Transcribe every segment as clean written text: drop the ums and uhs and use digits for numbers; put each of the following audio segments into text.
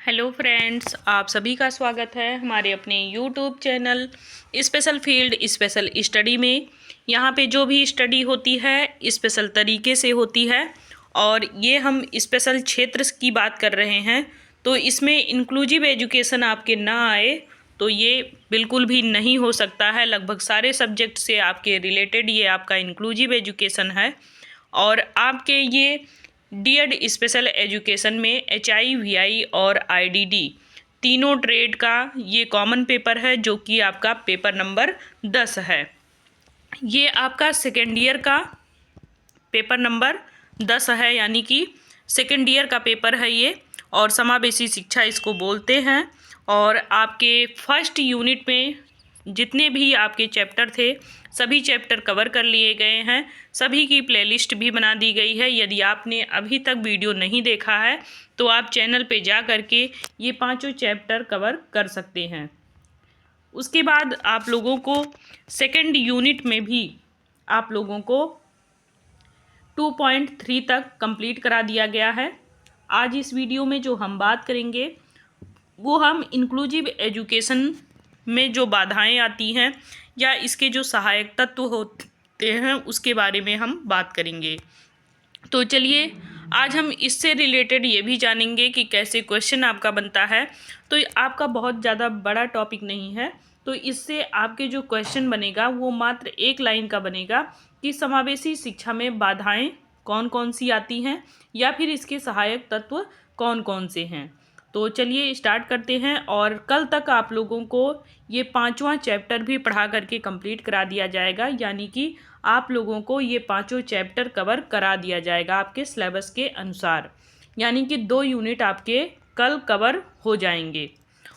Hello friends, आप सभी का स्वागत है हमारे अपने YouTube channel special field special study में। यहाँ पे जो भी स्टडी होती है स्पेशल तरीके से होती है और ये हम स्पेशल क्षेत्र की बात कर रहे हैं। तो इसमें इंक्लूसिव एजुकेशन आपके ना आए तो ये बिल्कुल भी नहीं हो सकता है। लगभग सारे सब्जेक्ट से आपके रिलेटेड ये आपका इंक्लूसिव एजुकेशन है और आपके ये डीएड स्पेशल एजुकेशन में HI VI और IDD तीनों ट्रेड का ये कॉमन पेपर है, जो कि आपका पेपर नंबर 10 है। ये आपका सेकेंड ईयर का पेपर नंबर 10 है, यानी कि सेकेंड ईयर का पेपर है ये, और समावेशी शिक्षा इसको बोलते हैं। और आपके फर्स्ट यूनिट में जितने भी आपके चैप्टर थे सभी चैप्टर कवर कर लिए गए हैं। सभी की प्लेलिस्ट भी बना दी गई है। यदि आपने अभी तक वीडियो नहीं देखा है तो आप चैनल पे जा कर के ये पांचों चैप्टर कवर कर सकते हैं। उसके बाद आप लोगों को सेकंड यूनिट में भी आप लोगों को 2.3 तक कंप्लीट करा दिया गया है। आज इस वीडियो में जो हम बात करेंगे वो हम इंक्लूसिव एजुकेशन में जो बाधाएं आती हैं या इसके जो सहायक तत्व होते हैं उसके बारे में हम बात करेंगे। तो चलिए आज हम इससे रिलेटेड ये भी जानेंगे कि कैसे क्वेश्चन आपका बनता है। तो आपका बहुत ज़्यादा बड़ा टॉपिक नहीं है, तो इससे आपके जो क्वेश्चन बनेगा वो मात्र एक लाइन का बनेगा कि समावेशी शिक्षा में बाधाएं कौन कौन सी आती हैं या फिर इसके सहायक तत्व कौन कौन से हैं। तो चलिए स्टार्ट करते हैं। और कल तक आप लोगों को ये पांचवा चैप्टर भी पढ़ा करके कंप्लीट करा दिया जाएगा, यानी कि आप लोगों को ये पांचों चैप्टर कवर करा दिया जाएगा आपके सिलेबस के अनुसार, यानी कि 2 यूनिट आपके कल कवर हो जाएंगे।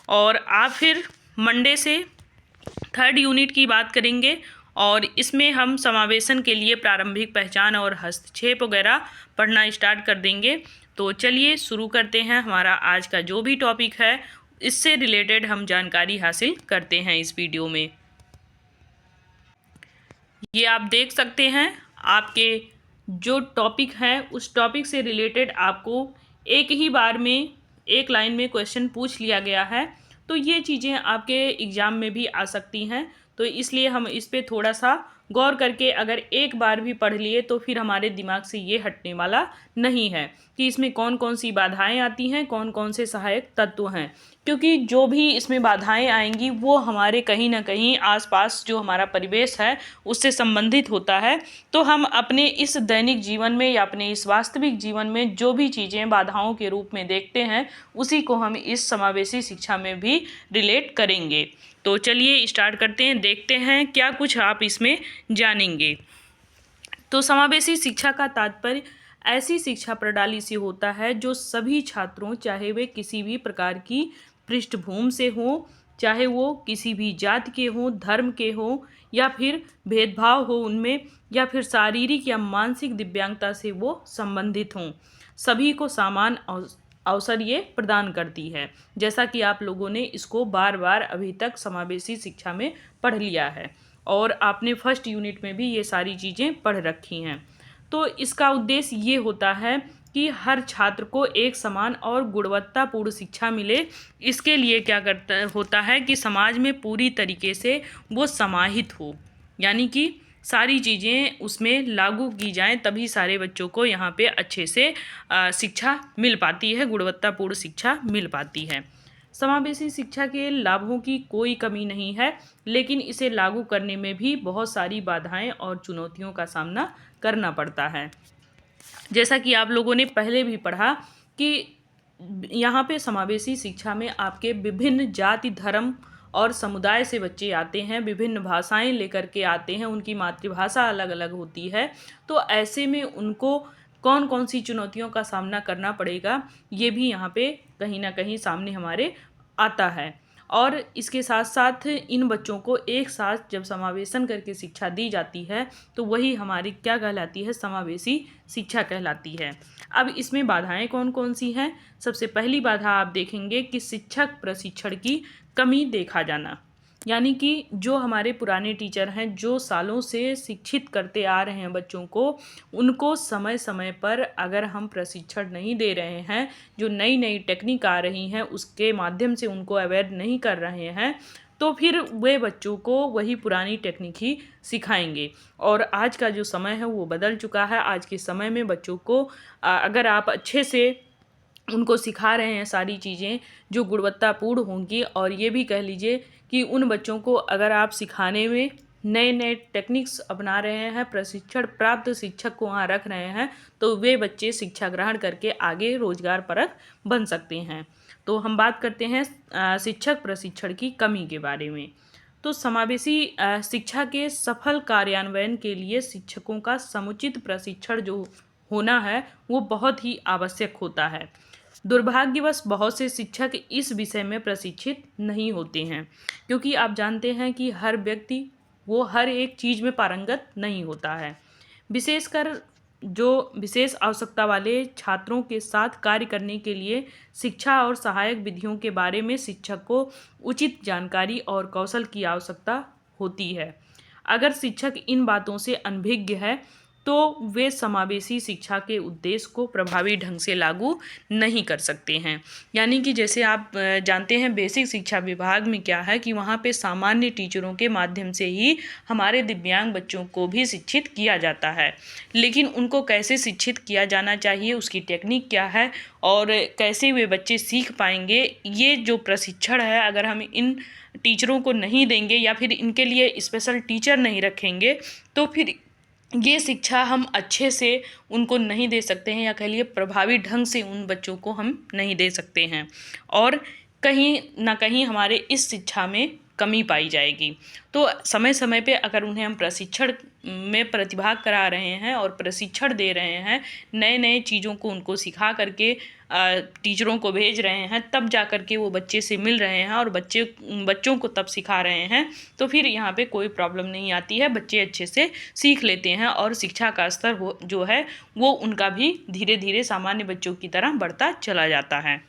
और आप फिर मंडे से थर्ड यूनिट की बात करेंगे और इसमें हम समावेशन के लिए प्रारंभिक पहचान और हस्तक्षेप वगैरह पढ़ना स्टार्ट कर देंगे। तो चलिए शुरू करते हैं। हमारा आज का जो भी टॉपिक है इससे रिलेटेड हम जानकारी हासिल करते हैं इस वीडियो में। ये आप देख सकते हैं आपके जो टॉपिक है उस टॉपिक से रिलेटेड आपको एक ही बार में एक लाइन में क्वेश्चन पूछ लिया गया है। तो ये चीज़ें आपके एग्ज़ाम में भी आ सकती हैं, तो इसलिए हम इस पे थोड़ा सा गौर करके अगर एक बार भी पढ़ लिए तो फिर हमारे दिमाग से ये हटने वाला नहीं है कि इसमें कौन कौन सी बाधाएं आती हैं, कौन कौन से सहायक तत्व हैं। क्योंकि जो भी इसमें बाधाएं आएंगी वो हमारे कहीं ना कहीं आसपास जो हमारा परिवेश है उससे संबंधित होता है। तो हम अपने इस दैनिक जीवन में या अपने इस वास्तविक जीवन में जो भी चीज़ें बाधाओं के रूप में देखते हैं उसी को हम इस समावेशी शिक्षा में भी रिलेट करेंगे। तो चलिए स्टार्ट करते हैं, देखते हैं क्या कुछ आप इसमें जानेंगे। तो समावेशी शिक्षा का तात्पर्य ऐसी शिक्षा प्रणाली से होता है जो सभी छात्रों, चाहे वे किसी भी प्रकार की पृष्ठभूमि से हों, चाहे वो किसी भी जाति के हों, धर्म के हों या फिर भेदभाव हो उनमें, या फिर शारीरिक या मानसिक दिव्यांगता से वो संबंधित हों, सभी को समान अवसर ये प्रदान करती है। जैसा कि आप लोगों ने इसको बार बार अभी तक समावेशी शिक्षा में पढ़ लिया है और आपने फर्स्ट यूनिट में भी ये सारी चीज़ें पढ़ रखी हैं। तो इसका उद्देश्य ये होता है कि हर छात्र को एक समान और गुणवत्तापूर्ण शिक्षा मिले। इसके लिए क्या करता होता है कि समाज में पूरी तरीके से वो समाहित हो, यानी कि सारी चीज़ें उसमें लागू की जाएं, तभी सारे बच्चों को यहाँ पे अच्छे से शिक्षा मिल पाती है, गुणवत्तापूर्ण शिक्षा मिल पाती है। समावेशी शिक्षा के लाभों की कोई कमी नहीं है, लेकिन इसे लागू करने में भी बहुत सारी बाधाएं और चुनौतियों का सामना करना पड़ता है। जैसा कि आप लोगों ने पहले भी पढ़ा कि यहाँ पे समावेशी शिक्षा में आपके विभिन्न जाति, धर्म और समुदाय से बच्चे आते हैं, विभिन्न भाषाएं लेकर के आते हैं, उनकी मातृभाषा अलग अलग होती है। तो ऐसे में उनको कौन कौन सी चुनौतियों का सामना करना पड़ेगा ये भी यहाँ पे कहीं ना कहीं सामने हमारे आता है। और इसके साथ साथ इन बच्चों को एक साथ जब समावेशन करके शिक्षा दी जाती है तो वही हमारी क्या कहलाती है, समावेशी शिक्षा कहलाती है। अब इसमें बाधाएं कौन कौन सी हैं। सबसे पहली बाधा आप देखेंगे कि शिक्षक प्रशिक्षण की कमी देखा जाना। यानी कि जो हमारे पुराने टीचर हैं, जो सालों से शिक्षित करते आ रहे हैं बच्चों को, उनको समय समय पर अगर हम प्रशिक्षण नहीं दे रहे हैं, जो नई नई टेक्निक आ रही हैं उसके माध्यम से उनको अवेयर नहीं कर रहे हैं, तो फिर वे बच्चों को वही पुरानी टेक्निक ही सिखाएंगे। और आज का जो समय है वो बदल चुका है। आज के समय में बच्चों को अगर आप अच्छे से उनको सिखा रहे हैं सारी चीज़ें जो गुणवत्तापूर्ण होंगी, और ये भी कह लीजिए कि उन बच्चों को अगर आप सिखाने में नए नए टेक्निक्स अपना रहे हैं, प्रशिक्षण प्राप्त शिक्षक को वहाँ रख रहे हैं, तो वे बच्चे शिक्षा ग्रहण करके आगे रोजगार परक बन सकते हैं। तो हम बात करते हैं शिक्षक प्रशिक्षण की कमी के बारे में। तो समावेशी शिक्षा के सफल कार्यान्वयन के लिए शिक्षकों का समुचित प्रशिक्षण जो होना है वो बहुत ही आवश्यक होता है। दुर्भाग्यवश बहुत से शिक्षक इस विषय में प्रशिक्षित नहीं होते हैं, क्योंकि आप जानते हैं कि हर व्यक्ति वो हर एक चीज़ में पारंगत नहीं होता है। विशेषकर जो विशेष आवश्यकता वाले छात्रों के साथ कार्य करने के लिए शिक्षा और सहायक विधियों के बारे में शिक्षक को उचित जानकारी और कौशल की आवश्यकता होती है। अगर शिक्षक इन बातों से अनभिज्ञ है तो वे समावेशी शिक्षा के उद्देश्य को प्रभावी ढंग से लागू नहीं कर सकते हैं। यानी कि जैसे आप जानते हैं बेसिक शिक्षा विभाग में क्या है कि वहाँ पे सामान्य टीचरों के माध्यम से ही हमारे दिव्यांग बच्चों को भी शिक्षित किया जाता है, लेकिन उनको कैसे शिक्षित किया जाना चाहिए, उसकी टेक्निक क्या है और कैसे वे बच्चे सीख पाएंगे, ये जो प्रशिक्षण है अगर हम इन टीचरों को नहीं देंगे या फिर इनके लिए स्पेशल टीचर नहीं रखेंगे तो फिर ये शिक्षा हम अच्छे से उनको नहीं दे सकते हैं, या कह लिए प्रभावी ढंग से उन बच्चों को हम नहीं दे सकते हैं, और कहीं ना कहीं हमारे इस शिक्षा में कमी पाई जाएगी। तो समय समय पे अगर उन्हें हम प्रशिक्षण में प्रतिभाग करा रहे हैं और प्रशिक्षण दे रहे हैं, नए नए चीज़ों को उनको सिखा करके टीचरों को भेज रहे हैं, तब जा कर के वो बच्चे से मिल रहे हैं और बच्चों को तब सिखा रहे हैं, तो फिर यहाँ पे कोई प्रॉब्लम नहीं आती है। बच्चे अच्छे से सीख लेते हैं और शिक्षा का स्तर जो है वो उनका भी धीरे धीरे सामान्य बच्चों की तरह बढ़ता चला जाता है।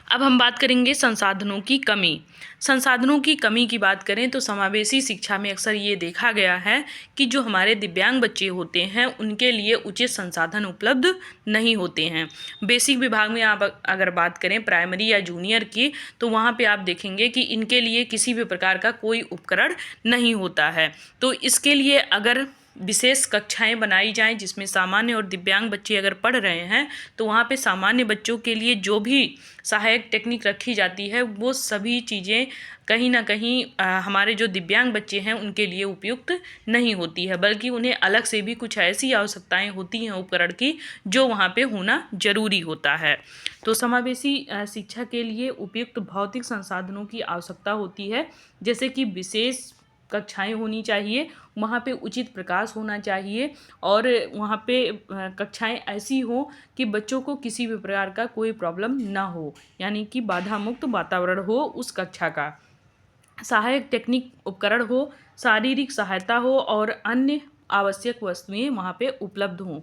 अब हम बात करेंगे संसाधनों की कमी। संसाधनों की कमी की बात करें तो समावेशी शिक्षा में अक्सर ये देखा गया है कि जो हमारे दिव्यांग बच्चे होते हैं उनके लिए उचित संसाधन उपलब्ध नहीं होते हैं। बेसिक विभाग में आप अगर बात करें प्राइमरी या जूनियर की, तो वहाँ पे आप देखेंगे कि इनके लिए किसी भी प्रकार का कोई उपकरण नहीं होता है। तो इसके लिए अगर विशेष कक्षाएं बनाई जाएं जिसमें सामान्य और दिव्यांग बच्चे अगर पढ़ रहे हैं, तो वहाँ पे सामान्य बच्चों के लिए जो भी सहायक टेक्निक रखी जाती है वो सभी चीज़ें कहीं ना कहीं हमारे जो दिव्यांग बच्चे हैं उनके लिए उपयुक्त नहीं होती है, बल्कि उन्हें अलग से भी कुछ ऐसी आवश्यकताएं होती हैं उपकरण की जो वहाँ पे होना जरूरी होता है। तो समावेशी शिक्षा के लिए उपयुक्त भौतिक संसाधनों की आवश्यकता होती है, जैसे कि विशेष कक्षाएं होनी चाहिए, वहाँ पे उचित प्रकाश होना चाहिए और वहाँ पे कक्षाएं ऐसी हो कि बच्चों को किसी भी प्रकार का कोई प्रॉब्लम ना हो, यानी कि बाधा मुक्त वातावरण हो उस कक्षा का, सहायक टेक्निक उपकरण हो, शारीरिक सहायता हो और अन्य आवश्यक वस्तुएं वहाँ पे उपलब्ध हों।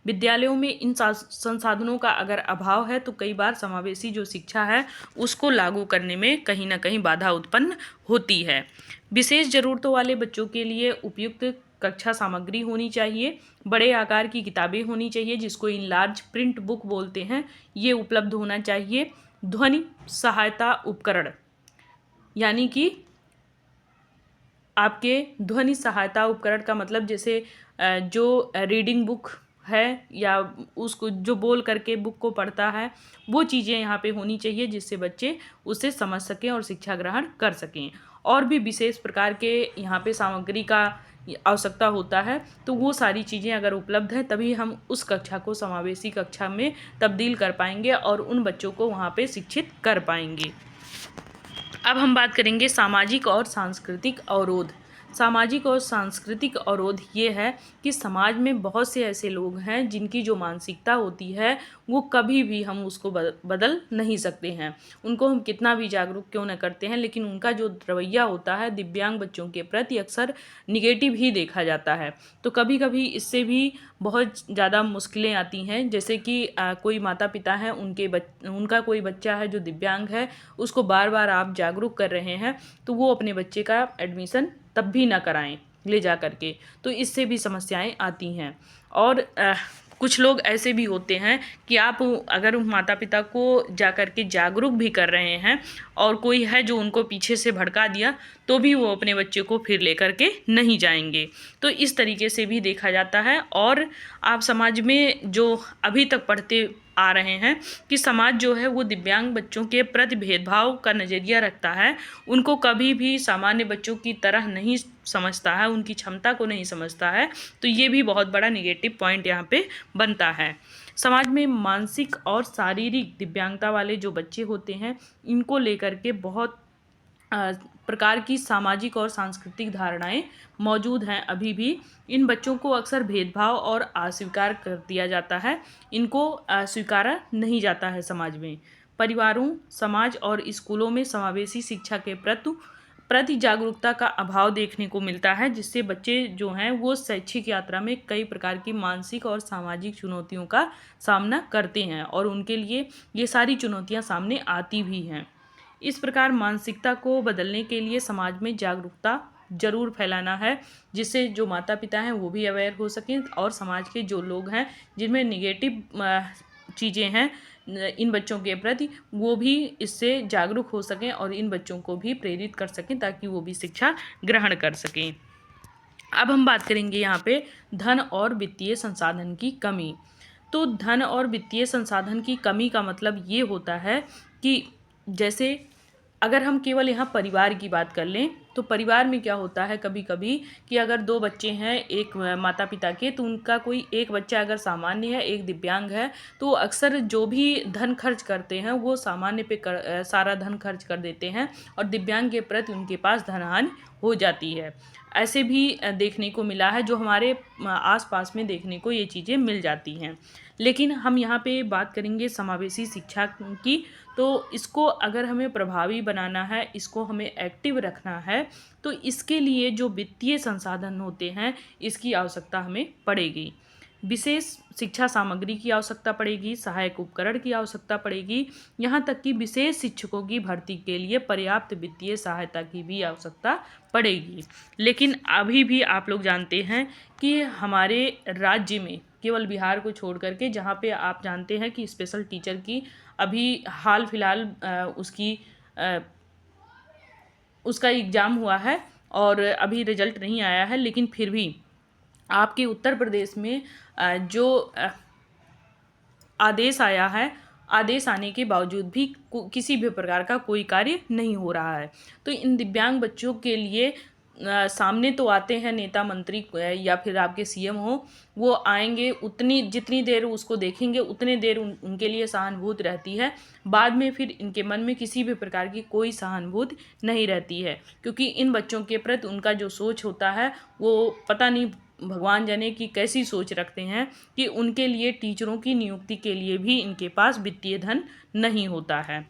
विद्यालयों में इन संसाधनों का अगर अभाव है तो कई बार समावेशी जो शिक्षा है उसको लागू करने में कहीं ना कहीं बाधा उत्पन्न होती है। विशेष ज़रूरतों वाले बच्चों के लिए उपयुक्त कक्षा सामग्री होनी चाहिए, बड़े आकार की किताबें होनी चाहिए जिसको इनलार्ज प्रिंट बुक बोलते हैं, ये उपलब्ध होना चाहिए। ध्वनि सहायता उपकरण, यानी कि आपके ध्वनि सहायता उपकरण का मतलब जैसे जो रीडिंग बुक है या उसको जो बोल करके बुक को पढ़ता है, वो चीज़ें यहाँ पे होनी चाहिए जिससे बच्चे उसे समझ सकें और शिक्षा ग्रहण कर सकें। और भी विशेष प्रकार के यहाँ पे सामग्री का आवश्यकता होता है, तो वो सारी चीज़ें अगर उपलब्ध है तभी हम उस कक्षा को समावेशी कक्षा में तब्दील कर पाएंगे और उन बच्चों को वहाँ पे शिक्षित कर पाएंगे। अब हम बात करेंगे सामाजिक और सांस्कृतिक अवरोध। सामाजिक और सांस्कृतिक अवरोध ये है कि समाज में बहुत से ऐसे लोग हैं जिनकी जो मानसिकता होती है वो कभी भी हम उसको बदल नहीं सकते हैं। उनको हम कितना भी जागरूक क्यों न करते हैं, लेकिन उनका जो रवैया होता है दिव्यांग बच्चों के प्रति अक्सर निगेटिव ही देखा जाता है। तो कभी कभी इससे भी बहुत ज़्यादा मुश्किलें आती हैं, जैसे कि कोई माता पिता हैं, उनका कोई बच्चा है जो दिव्यांग है, उसको बार बार आप जागरूक कर रहे हैं तो वो अपने बच्चे का एडमिशन तब भी ना कराएं ले जा करके, तो इससे भी समस्याएं आती हैं। और कुछ लोग ऐसे भी होते हैं कि आप अगर माता पिता को जा कर के जागरूक भी कर रहे हैं और कोई है जो उनको पीछे से भड़का दिया तो भी वो अपने बच्चे को फिर लेकर के नहीं जाएंगे। तो इस तरीके से भी देखा जाता है। और आप समाज में जो अभी तक पढ़ते आ रहे हैं कि समाज जो है वो दिव्यांग बच्चों के प्रति भेदभाव का नज़रिया रखता है, उनको कभी भी सामान्य बच्चों की तरह नहीं समझता है, उनकी क्षमता को नहीं समझता है। तो ये भी बहुत बड़ा निगेटिव पॉइंट यहाँ पे बनता है। समाज में मानसिक और शारीरिक दिव्यांगता वाले जो बच्चे होते हैं इनको लेकर के बहुत प्रकार की सामाजिक और सांस्कृतिक धारणाएं मौजूद हैं। अभी भी इन बच्चों को अक्सर भेदभाव और अस्वीकार कर दिया जाता है, इनको स्वीकारा नहीं जाता है समाज में। परिवारों, समाज और स्कूलों में समावेशी शिक्षा के प्रति जागरूकता का अभाव देखने को मिलता है, जिससे बच्चे जो हैं वो शैक्षिक यात्रा में कई प्रकार की मानसिक और सामाजिक चुनौतियों का सामना करते हैं और उनके लिए ये सारी चुनौतियां सामने आती भी हैं। इस प्रकार मानसिकता को बदलने के लिए समाज में जागरूकता जरूर फैलाना है, जिससे जो माता पिता हैं वो भी अवेयर हो सकें और समाज के जो लोग हैं जिनमें निगेटिव चीज़ें हैं इन बच्चों के प्रति वो भी इससे जागरूक हो सकें और इन बच्चों को भी प्रेरित कर सकें ताकि वो भी शिक्षा ग्रहण कर सकें। अब हम बात करेंगे यहाँ पे धन और वित्तीय संसाधन की कमी। तो धन और वित्तीय संसाधन की कमी का मतलब ये होता है कि जैसे अगर हम केवल यहाँ परिवार की बात कर लें तो परिवार में क्या होता है कभी कभी कि अगर दो बच्चे हैं एक माता पिता के, तो उनका कोई एक बच्चा अगर सामान्य है एक दिव्यांग है तो अक्सर जो भी धन खर्च करते हैं वो सामान्य पे सारा धन खर्च कर देते हैं और दिव्यांग के प्रति उनके पास धनहानि हो जाती है। ऐसे भी देखने को मिला है, जो हमारे आसपास में देखने को ये चीज़ें मिल जाती हैं। लेकिन हम यहाँ पे बात करेंगे समावेशी शिक्षा की। तो इसको अगर हमें प्रभावी बनाना है, इसको हमें एक्टिव रखना है, तो इसके लिए जो वित्तीय संसाधन होते हैं इसकी आवश्यकता हमें पड़ेगी। विशेष शिक्षा सामग्री की आवश्यकता पड़ेगी, सहायक उपकरण की आवश्यकता पड़ेगी, यहाँ तक कि विशेष शिक्षकों की भर्ती के लिए पर्याप्त वित्तीय सहायता की भी आवश्यकता पड़ेगी। लेकिन अभी भी आप लोग जानते हैं कि हमारे राज्य में केवल बिहार को छोड़ करके, जहाँ पे आप जानते हैं कि स्पेशल टीचर की अभी हाल फिलहाल उसका एग्ज़ाम हुआ है और अभी रिजल्ट नहीं आया है, लेकिन फिर भी आपके उत्तर प्रदेश में जो आदेश आया है, आदेश आने के बावजूद भी किसी भी प्रकार का कोई कार्य नहीं हो रहा है। तो इन दिव्यांग बच्चों के लिए सामने तो आते हैं नेता मंत्री या फिर आपके सीएम हो, वो आएंगे उतनी जितनी देर उसको देखेंगे उतने देर उनके लिए सहानुभूति रहती है, बाद में फिर इनके मन में किसी भी प्रकार की कोई सहानुभूति नहीं रहती है, क्योंकि इन बच्चों के प्रति उनका जो सोच होता है वो पता नहीं भगवान जाने की कैसी सोच रखते हैं कि उनके लिए टीचरों की नियुक्ति के लिए भी इनके पास वित्तीय धन नहीं होता है।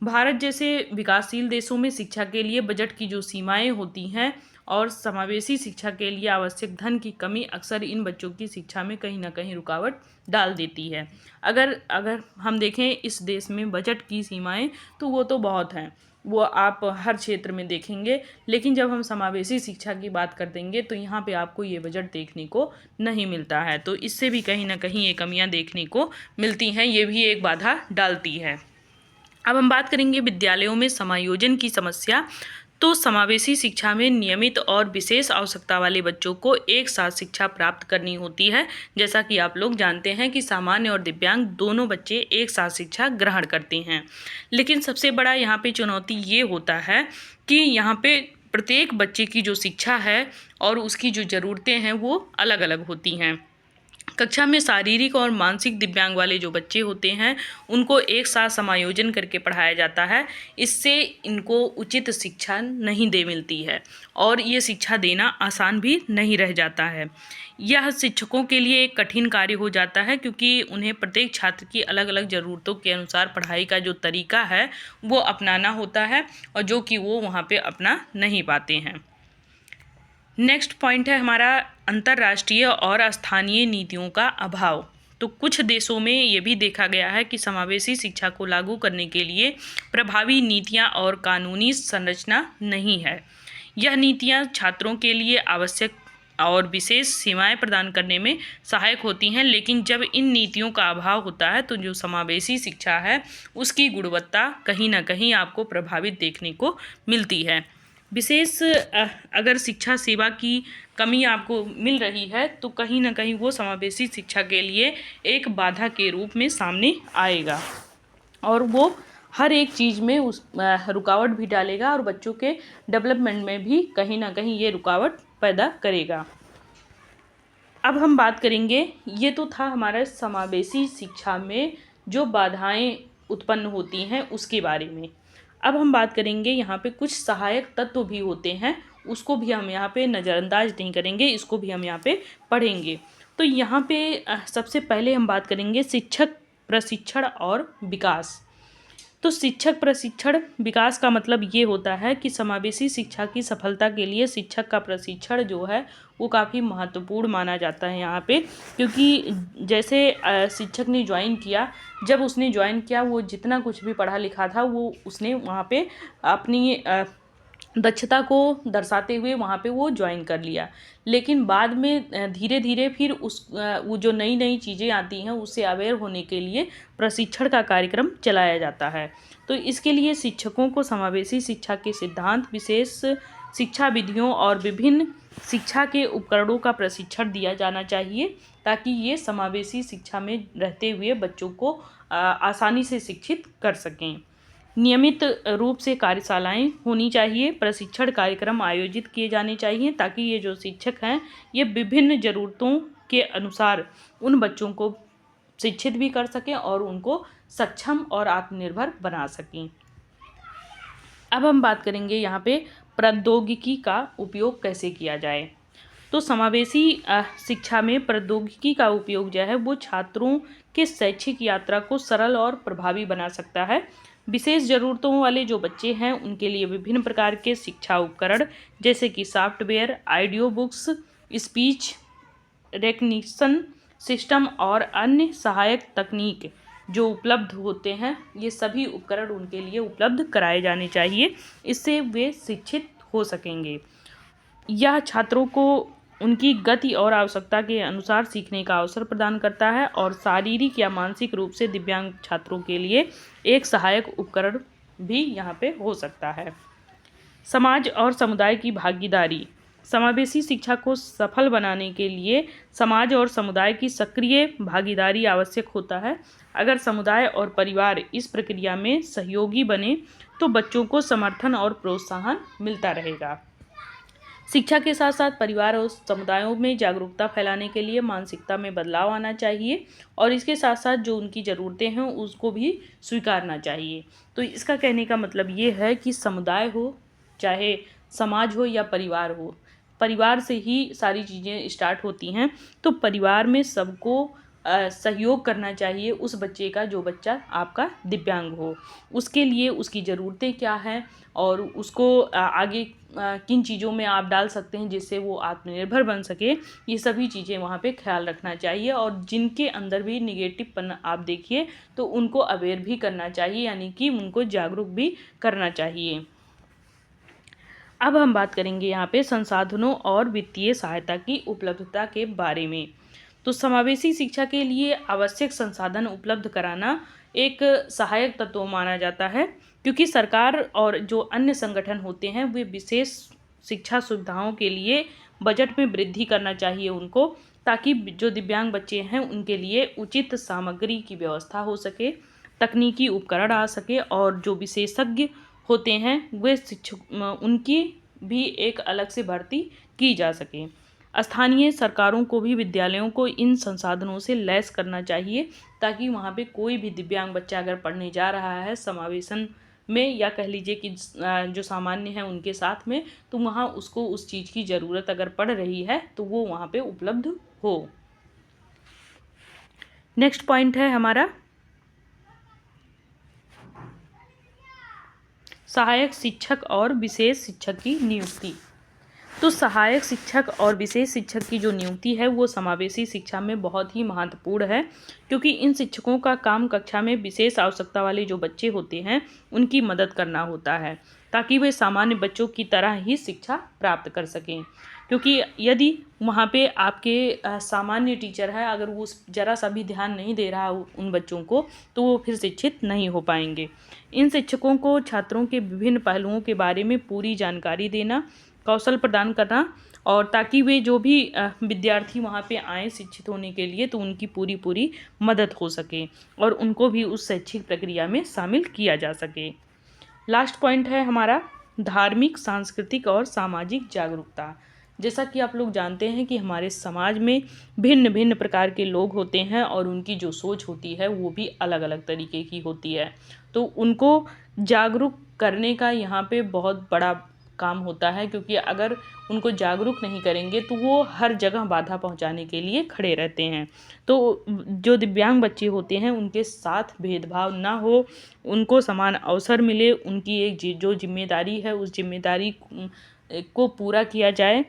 भारत जैसे विकासशील देशों में शिक्षा के लिए बजट की जो सीमाएं होती हैं और समावेशी शिक्षा के लिए आवश्यक धन की कमी अक्सर इन बच्चों की शिक्षा में कहीं ना कहीं रुकावट डाल देती है। अगर हम देखें इस देश में बजट की सीमाएं तो वो तो बहुत हैं, वो आप हर क्षेत्र में देखेंगे, लेकिन जब हम समावेशी शिक्षा की बात कर देंगे तो यहाँ पे आपको ये बजट देखने को नहीं मिलता है। तो इससे भी कहीं ना कहीं ये कमियाँ देखने को मिलती हैं, ये भी एक बाधा डालती है। अब हम बात करेंगे विद्यालयों में समायोजन की समस्या। तो समावेशी शिक्षा में नियमित और विशेष आवश्यकता वाले बच्चों को एक साथ शिक्षा प्राप्त करनी होती है। जैसा कि आप लोग जानते हैं कि सामान्य और दिव्यांग दोनों बच्चे एक साथ शिक्षा ग्रहण करते हैं, लेकिन सबसे बड़ा यहाँ पे चुनौती ये होता है कि यहाँ पे प्रत्येक बच्चे की जो शिक्षा है और उसकी जो ज़रूरतें हैं वो अलग अलग होती हैं। कक्षा में शारीरिक और मानसिक दिव्यांग वाले जो बच्चे होते हैं उनको एक साथ समायोजन करके पढ़ाया जाता है। इससे इनको उचित शिक्षा नहीं दे मिलती है और ये शिक्षा देना आसान भी नहीं रह जाता है। यह शिक्षकों के लिए एक कठिन कार्य हो जाता है क्योंकि उन्हें प्रत्येक छात्र की अलग अलग ज़रूरतों के अनुसार पढ़ाई का जो तरीका है वो अपनाना होता है और जो कि वो वहाँ पे अपना नहीं पाते हैं। नेक्स्ट पॉइंट है हमारा अंतर्राष्ट्रीय और स्थानीय नीतियों का अभाव। तो कुछ देशों में ये भी देखा गया है कि समावेशी शिक्षा को लागू करने के लिए प्रभावी नीतियां और कानूनी संरचना नहीं है। यह नीतियां छात्रों के लिए आवश्यक और विशेष सेवाएं प्रदान करने में सहायक होती हैं, लेकिन जब इन नीतियों का अभाव होता है तो जो समावेशी शिक्षा है उसकी गुणवत्ता कहीं ना कहीं आपको प्रभावित देखने को मिलती है। विशेष अगर शिक्षा सेवा की कमी आपको मिल रही है तो कहीं ना कहीं वो समावेशी शिक्षा के लिए एक बाधा के रूप में सामने आएगा और वो हर एक चीज़ में उस रुकावट भी डालेगा और बच्चों के डेवलपमेंट में भी कहीं ना कहीं ये रुकावट पैदा करेगा। अब हम बात करेंगे, ये तो था हमारा समावेशी शिक्षा में जो बाधाएं उत्पन्न होती हैं उसके बारे में। अब हम बात करेंगे यहाँ पे कुछ सहायक तत्व भी होते हैं, उसको भी हम यहाँ पे नज़रअंदाज नहीं करेंगे, इसको भी हम यहाँ पे पढ़ेंगे। तो यहाँ पे सबसे पहले हम बात करेंगे शिक्षक प्रशिक्षण और विकास। तो शिक्षक प्रशिक्षण विकास का मतलब ये होता है कि समावेशी शिक्षा की सफलता के लिए शिक्षक का प्रशिक्षण जो है वो काफ़ी महत्वपूर्ण माना जाता है यहाँ पे, क्योंकि जैसे शिक्षक ने ज्वाइन किया, जब उसने ज्वाइन किया वो जितना कुछ भी पढ़ा लिखा था वो उसने वहाँ पे अपनी दक्षता को दर्शाते हुए वहाँ पे वो ज्वाइन कर लिया, लेकिन बाद में धीरे धीरे फिर वो जो नई नई चीज़ें आती हैं उससे अवेयर होने के लिए प्रशिक्षण का कार्यक्रम चलाया जाता है। तो इसके लिए शिक्षकों को समावेशी शिक्षा के सिद्धांत, विशेष शिक्षा विधियों और विभिन्न शिक्षा के उपकरणों का प्रशिक्षण दिया जाना चाहिए ताकि ये समावेशी शिक्षा में रहते हुए बच्चों को आसानी से शिक्षित कर सकें। नियमित रूप से कार्यशालाएं होनी चाहिए, प्रशिक्षण कार्यक्रम आयोजित किए जाने चाहिए ताकि ये जो शिक्षक हैं ये विभिन्न ज़रूरतों के अनुसार उन बच्चों को शिक्षित भी कर सकें और उनको सक्षम और आत्मनिर्भर बना सकें। अब हम बात करेंगे यहाँ पे प्रौद्योगिकी का उपयोग कैसे किया जाए। तो समावेशी शिक्षा में प्रौद्योगिकी का उपयोग जो है वो छात्रों के शैक्षिक यात्रा को सरल और प्रभावी बना सकता है। विशेष ज़रूरतों वाले जो बच्चे हैं उनके लिए विभिन्न प्रकार के शिक्षा उपकरण जैसे कि software, audio books, speech recognition system और अन्य सहायक तकनीक जो उपलब्ध होते हैं, ये सभी उपकरण उनके लिए उपलब्ध कराए जाने चाहिए, इससे वे शिक्षित हो सकेंगे। यह छात्रों को उनकी गति और आवश्यकता के अनुसार सीखने का अवसर प्रदान करता है और शारीरिक या मानसिक रूप से दिव्यांग छात्रों के लिए एक सहायक उपकरण भी यहाँ पे हो सकता है। समाज और समुदाय की भागीदारी। समावेशी शिक्षा को सफल बनाने के लिए समाज और समुदाय की सक्रिय भागीदारी आवश्यक होता है। अगर समुदाय और परिवार इस प्रक्रिया में सहयोगी बने तो बच्चों को समर्थन और प्रोत्साहन मिलता रहेगा। शिक्षा के साथ साथ परिवार और समुदायों में जागरूकता फैलाने के लिए मानसिकता में बदलाव आना चाहिए और इसके साथ साथ जो उनकी ज़रूरतें हैं उसको भी स्वीकारना चाहिए। तो इसका कहने का मतलब ये है कि समुदाय हो, चाहे समाज हो या परिवार हो, परिवार से ही सारी चीज़ें स्टार्ट होती हैं। तो परिवार में सबको सहयोग करना चाहिए उस बच्चे का जो बच्चा आपका दिव्यांग हो, उसके लिए उसकी ज़रूरतें क्या हैं और उसको आगे किन चीज़ों में आप डाल सकते हैं जिससे वो आत्मनिर्भर बन सके, ये सभी चीज़ें वहाँ पे ख्याल रखना चाहिए। और जिनके अंदर भी निगेटिवपन आप देखिए तो उनको अवेयर भी करना चाहिए, यानी कि उनको जागरूक भी करना चाहिए। अब हम बात करेंगे यहाँ पे संसाधनों और वित्तीय सहायता की उपलब्धता के बारे में। तो समावेशी शिक्षा के लिए आवश्यक संसाधन उपलब्ध कराना एक सहायक तत्व माना जाता है, क्योंकि सरकार और जो अन्य संगठन होते हैं वे विशेष शिक्षा सुविधाओं के लिए बजट में वृद्धि करना चाहिए उनको, ताकि जो दिव्यांग बच्चे हैं उनके लिए उचित सामग्री की व्यवस्था हो सके, तकनीकी उपकरण आ सके और जो विशेषज्ञ होते हैं वे शिक्षक उनकी भी एक अलग से भर्ती की जा सके। स्थानीय सरकारों को भी विद्यालयों को इन संसाधनों से लैस करना चाहिए, ताकि वहाँ पे कोई भी दिव्यांग बच्चा अगर पढ़ने जा रहा है समावेशन में, या कह लीजिए कि जो सामान्य है उनके साथ में, तो वहाँ उसको उस चीज़ की ज़रूरत अगर पड़ रही है तो वो वहाँ पे उपलब्ध हो। नेक्स्ट पॉइंट है हमारा सहायक शिक्षक और विशेष शिक्षक की नियुक्ति। तो सहायक शिक्षक और विशेष शिक्षक की जो नियुक्ति है वो समावेशी शिक्षा में बहुत ही महत्वपूर्ण है, क्योंकि इन शिक्षकों का काम कक्षा में विशेष आवश्यकता वाले जो बच्चे होते हैं उनकी मदद करना होता है, ताकि वे सामान्य बच्चों की तरह ही शिक्षा प्राप्त कर सकें। क्योंकि यदि वहाँ पे आपके सामान्य टीचर है, अगर वो ज़रा सा भी ध्यान नहीं दे रहा उन बच्चों को, तो वो फिर शिक्षित नहीं हो पाएंगे। इन शिक्षकों को छात्रों के विभिन्न पहलुओं के बारे में पूरी जानकारी देना, कौशल प्रदान करना, और ताकि वे जो भी विद्यार्थी वहाँ पे आए शिक्षित होने के लिए, तो उनकी पूरी मदद हो सके और उनको भी उस शैक्षिक प्रक्रिया में शामिल किया जा सके। लास्ट पॉइंट है हमारा धार्मिक, सांस्कृतिक और सामाजिक जागरूकता। जैसा कि आप लोग जानते हैं कि हमारे समाज में भिन्न भिन्न प्रकार के लोग होते हैं और उनकी जो सोच होती है वो भी अलग अलग तरीके की होती है। तो उनको जागरूक करने का यहाँ पे बहुत बड़ा काम होता है, क्योंकि अगर उनको जागरूक नहीं करेंगे तो वो हर जगह बाधा पहुंचाने के लिए खड़े रहते हैं। तो जो दिव्यांग बच्चे होते हैं उनके साथ भेदभाव ना हो, उनको समान अवसर मिले, उनकी एक जो जिम्मेदारी है उस जिम्मेदारी को पूरा किया जाए।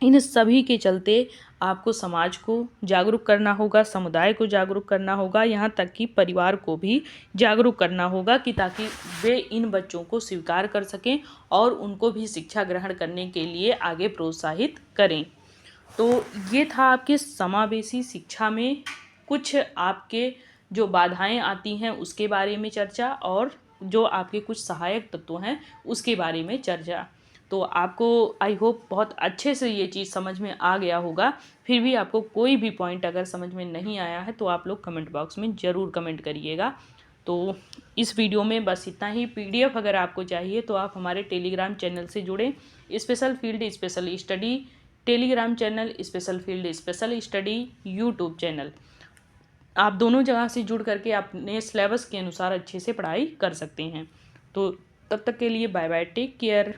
इन सभी के चलते आपको समाज को जागरूक करना होगा, समुदाय को जागरूक करना होगा, यहाँ तक कि परिवार को भी जागरूक करना होगा, कि ताकि वे इन बच्चों को स्वीकार कर सकें और उनको भी शिक्षा ग्रहण करने के लिए आगे प्रोत्साहित करें। तो ये था आपके समावेशी शिक्षा में कुछ आपके जो बाधाएं आती हैं उसके बारे में चर्चा, और जो आपके कुछ सहायक तत्व हैं उसके बारे में चर्चा। तो आपको आई होप बहुत अच्छे से ये चीज़ समझ में आ गया होगा। फिर भी आपको कोई भी पॉइंट अगर समझ में नहीं आया है तो आप लोग कमेंट बॉक्स में ज़रूर कमेंट करिएगा। तो इस वीडियो में बस इतना ही। PDF अगर आपको चाहिए तो आप हमारे टेलीग्राम चैनल से जुड़ें। Special field special study Telegram channel, special field special study YouTube channel, आप दोनों जगह से जुड़ करके अपने सिलेबस के अनुसार अच्छे से पढ़ाई कर सकते हैं। तो तब तक के लिए बाय बाय, टेक केयर।